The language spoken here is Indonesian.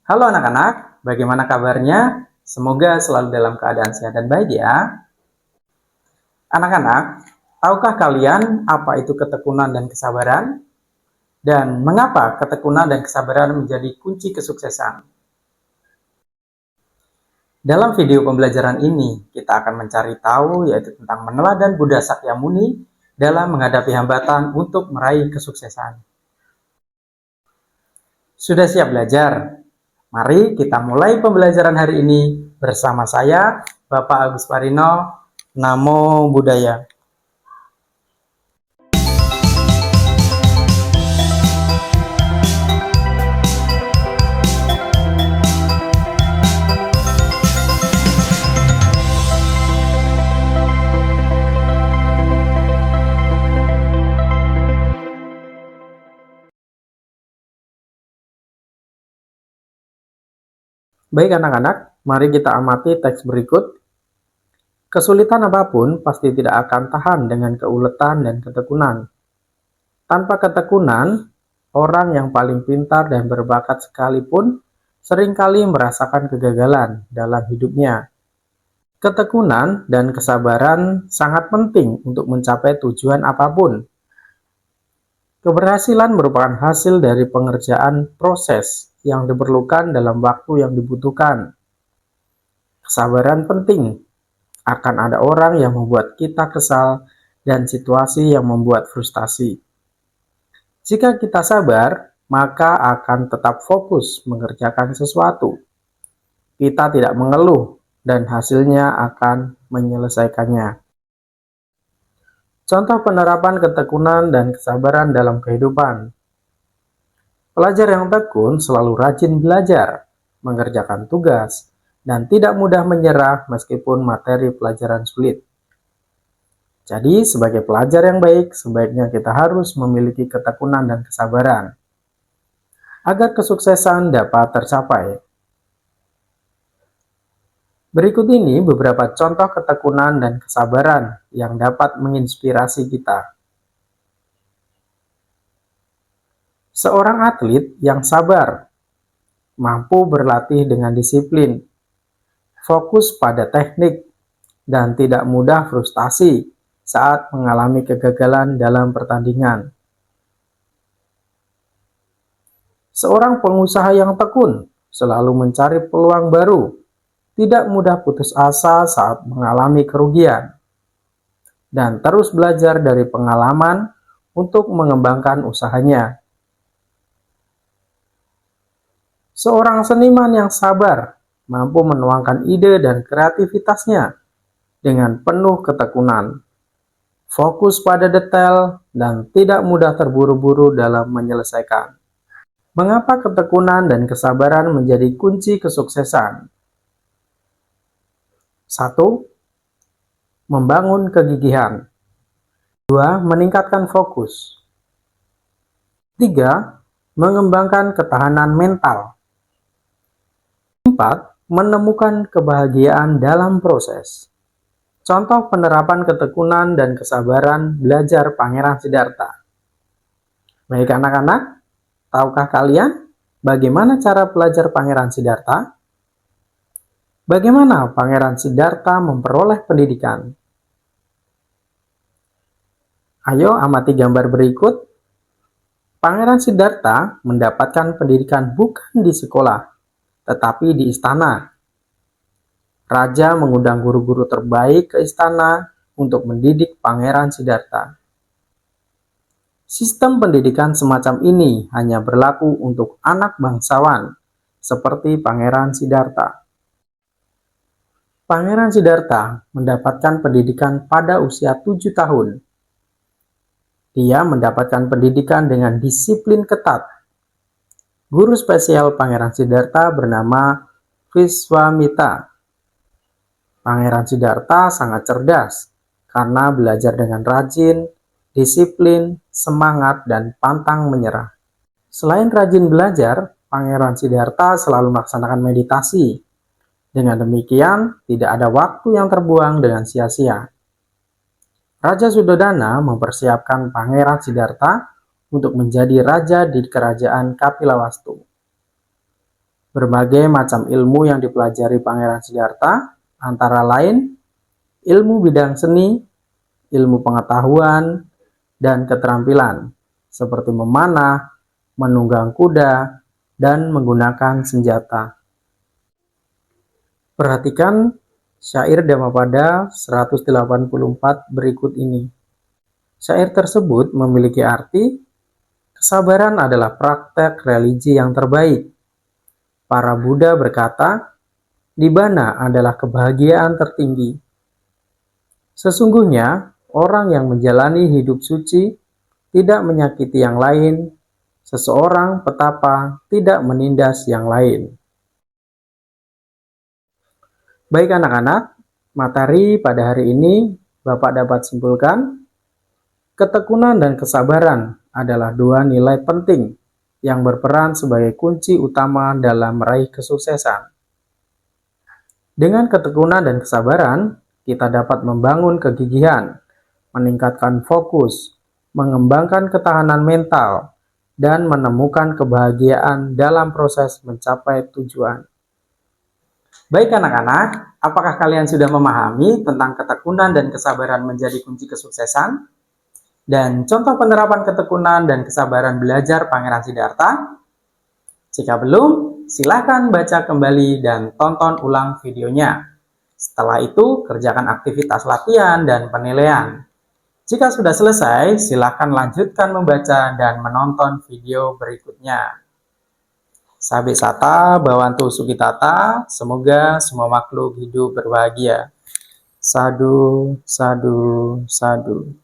Halo anak-anak, bagaimana kabarnya? Semoga selalu dalam keadaan sehat dan baik ya. Anak-anak, tahukah kalian apa itu ketekunan dan kesabaran? Dan mengapa ketekunan dan kesabaran menjadi kunci kesuksesan? Dalam video pembelajaran ini, kita akan mencari tahu yaitu tentang meneladan Buddha Sakyamuni dalam menghadapi hambatan untuk meraih kesuksesan. Sudah siap belajar? Mari kita mulai pembelajaran hari ini bersama saya, Bapak Agus Parino. Namo Buddhaya. Baik anak-anak, mari kita amati teks berikut. Kesulitan apapun pasti tidak akan tahan dengan keuletan dan ketekunan. Tanpa ketekunan, orang yang paling pintar dan berbakat sekalipun seringkali merasakan kegagalan dalam hidupnya. Ketekunan dan kesabaran sangat penting untuk mencapai tujuan apapun. Keberhasilan merupakan hasil dari pengerjaan proses yang diperlukan dalam waktu yang dibutuhkan. Kesabaran penting. Akan ada orang yang membuat kita kesal dan situasi yang membuat frustasi. Jika kita sabar, maka akan tetap fokus mengerjakan sesuatu. Kita tidak mengeluh dan hasilnya akan menyelesaikannya. Contoh penerapan ketekunan dan kesabaran dalam kehidupan. Pelajar yang tekun selalu rajin belajar, mengerjakan tugas, dan tidak mudah menyerah meskipun materi pelajaran sulit. Jadi, sebagai pelajar yang baik, sebaiknya kita harus memiliki ketekunan dan kesabaran agar kesuksesan dapat tercapai. Berikut ini beberapa contoh ketekunan dan kesabaran yang dapat menginspirasi kita. Seorang atlet yang sabar, mampu berlatih dengan disiplin, fokus pada teknik, dan tidak mudah frustasi saat mengalami kegagalan dalam pertandingan. Seorang pengusaha yang tekun selalu mencari peluang baru, tidak mudah putus asa saat mengalami kerugian, dan terus belajar dari pengalaman untuk mengembangkan usahanya. Seorang seniman yang sabar mampu menuangkan ide dan kreativitasnya dengan penuh ketekunan, fokus pada detail, dan tidak mudah terburu-buru dalam menyelesaikan. Mengapa ketekunan dan kesabaran menjadi kunci kesuksesan? 1. Membangun kegigihan. 2. Meningkatkan fokus. 3. Mengembangkan ketahanan mental. 4. Menemukan kebahagiaan dalam proses. Contoh penerapan ketekunan dan kesabaran belajar Pangeran Siddhartha. Baik anak-anak, tahukah kalian bagaimana cara belajar Pangeran Siddhartha? Bagaimana Pangeran Siddhartha memperoleh pendidikan? Ayo amati gambar berikut. Pangeran Siddhartha mendapatkan pendidikan bukan di sekolah, tetapi di istana. Raja mengundang guru-guru terbaik ke istana untuk mendidik Pangeran Siddhartha. Sistem pendidikan semacam ini hanya berlaku untuk anak bangsawan, seperti Pangeran Siddhartha. Pangeran Siddhartha mendapatkan pendidikan pada usia 7 tahun. Dia mendapatkan pendidikan dengan disiplin ketat. Guru spesial Pangeran Siddhartha bernama Viswamitra. Pangeran Siddhartha sangat cerdas karena belajar dengan rajin, disiplin, semangat, dan pantang menyerah. Selain rajin belajar, Pangeran Siddhartha selalu melaksanakan meditasi. Dengan demikian, tidak ada waktu yang terbuang dengan sia-sia. Raja Suddhodana mempersiapkan Pangeran Siddhartha untuk menjadi raja di kerajaan Kapilawastu. Berbagai macam ilmu yang dipelajari Pangeran Siddhartha, antara lain ilmu bidang seni, ilmu pengetahuan, dan keterampilan, seperti memanah, menunggang kuda, dan menggunakan senjata. Perhatikan syair Dhammapada 184 berikut ini. Syair tersebut memiliki arti, kesabaran adalah praktek religi yang terbaik. Para Buddha berkata, Nibbana adalah kebahagiaan tertinggi. Sesungguhnya, orang yang menjalani hidup suci tidak menyakiti yang lain, seseorang petapa tidak menindas yang lain. Baik anak-anak, materi pada hari ini Bapak dapat simpulkan, ketekunan dan kesabaran adalah dua nilai penting yang berperan sebagai kunci utama dalam meraih kesuksesan. Dengan ketekunan dan kesabaran, kita dapat membangun kegigihan, meningkatkan fokus, mengembangkan ketahanan mental, dan menemukan kebahagiaan dalam proses mencapai tujuan. Baik anak-anak, apakah kalian sudah memahami tentang ketekunan dan kesabaran menjadi kunci kesuksesan? Dan contoh penerapan ketekunan dan kesabaran belajar Pangeran Siddhartha? Jika belum, silakan baca kembali dan tonton ulang videonya. Setelah itu, kerjakan aktivitas latihan dan penilaian. Jika sudah selesai, silakan lanjutkan membaca dan menonton video berikutnya. Sabe sata, Bhawantu Sukitata, semoga semua makhluk hidup berbahagia. Sadu, sadu, sadu.